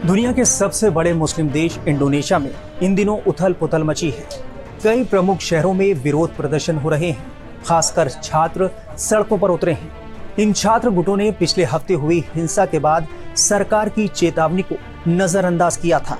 दुनिया के सबसे बड़े मुस्लिम देश इंडोनेशिया में इन दिनों उथल पुथल मची है। कई प्रमुख शहरों में विरोध प्रदर्शन हो रहे हैं, खासकर छात्र सड़कों पर उतरे हैं। इन छात्र गुटों ने पिछले हफ्ते हुई हिंसा के बाद सरकार की चेतावनी को नजरअंदाज किया था।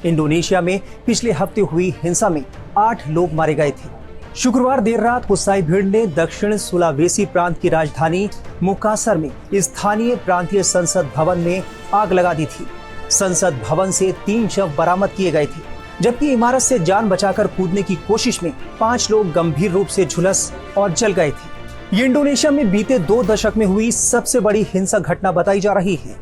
इंडोनेशिया में पिछले हफ्ते हुई हिंसा में 8 लोग मारे गए थे। शुक्रवार देर रात गुस्साई भीड़ ने दक्षिण सुलावेसी प्रांत की राजधानी मुकासर में स्थानीय प्रांतीय संसद भवन में आग लगा दी थी। संसद भवन से 3 शव बरामद किए गए थे, जबकि इमारत से जान बचाकर कूदने की कोशिश में 5 लोग गंभीर रूप से झुलस और जल गए थे। ये इंडोनेशिया में बीते 2 दशक में हुई सबसे बड़ी हिंसक घटना बताई जा रही है।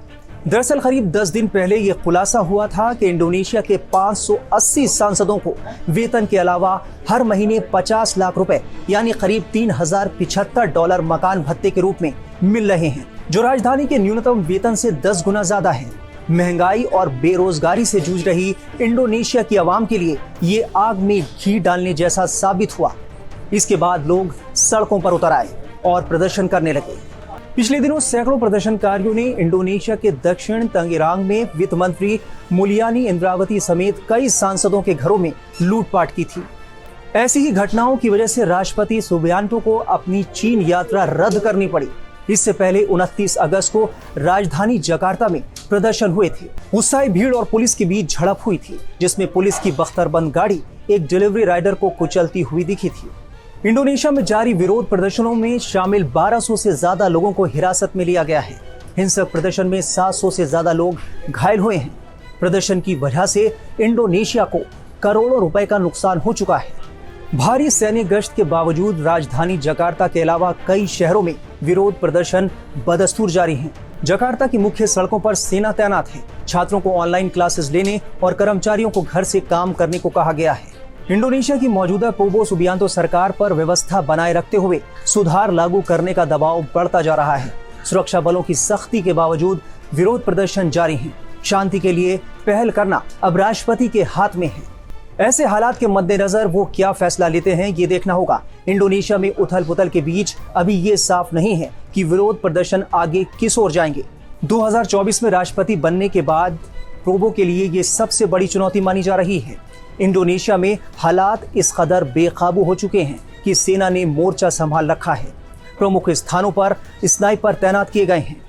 दरअसल करीब 10 दिन पहले यह खुलासा हुआ था कि इंडोनेशिया के 580 सांसदों को वेतन के अलावा हर महीने 50 लाख रुपए यानी करीब $3075 मकान भत्ते के रूप में मिल रहे हैं, जो राजधानी के न्यूनतम वेतन से 10 गुना ज्यादा है। महंगाई और बेरोजगारी से जूझ रही इंडोनेशिया की आवाम के लिए ये आग में घी डालने जैसा साबित हुआ। इसके बाद लोग सड़कों पर उतर आए और प्रदर्शन करने लगे। पिछले दिनों सैकड़ों प्रदर्शनकारियों ने इंडोनेशिया के दक्षिण तंगेरांग में वित्त मंत्री मुलियानी इंद्रावती समेत कई सांसदों के घरों में लूटपाट की थी। ऐसी ही घटनाओं की वजह से राष्ट्रपति सुबियांतो को अपनी चीन यात्रा रद्द करनी पड़ी। इससे पहले 29 अगस्त को राजधानी जकार्ता में प्रदर्शन हुए थे। उत्साही भीड़ और पुलिस के बीच झड़प हुई थी, जिसमें पुलिस की बख्तरबंद गाड़ी एक डिलीवरी राइडर को कुचलती हुई दिखी थी। इंडोनेशिया में जारी विरोध प्रदर्शनों में शामिल 1200 से ज्यादा लोगों को हिरासत में लिया गया है। हिंसक प्रदर्शन में 700 से ज्यादा लोग घायल हुए हैं। प्रदर्शन की वजह से इंडोनेशिया को करोड़ों रुपए का नुकसान हो चुका है। भारी सैन्य गश्त के बावजूद राजधानी जकार्ता के अलावा कई शहरों में विरोध प्रदर्शन बदस्तूर जारी हैं। जकार्ता की मुख्य सड़कों पर सेना तैनात है। छात्रों को ऑनलाइन क्लासेस लेने और कर्मचारियों को घर से काम करने को कहा गया है। इंडोनेशिया की मौजूदा प्रोबो सुबियांतो सरकार पर व्यवस्था बनाए रखते हुए सुधार लागू करने का दबाव बढ़ता जा रहा है। सुरक्षा बलों की सख्ती के बावजूद विरोध प्रदर्शन जारी है। शांति के लिए पहल करना अब राष्ट्रपति के हाथ में है। ऐसे हालात के मद्देनजर वो क्या फैसला लेते हैं, ये देखना होगा। इंडोनेशिया में उथल पुथल के बीच अभी ये साफ नहीं है कि विरोध प्रदर्शन आगे किस ओर जाएंगे। 2024 में राष्ट्रपति बनने के बाद प्रोबो के लिए ये सबसे बड़ी चुनौती मानी जा रही है। इंडोनेशिया में हालात इस कदर बेकाबू हो चुके हैं कि सेना ने मोर्चा संभाल रखा है। प्रमुख स्थानों पर स्नाइपर तैनात किए गए हैं।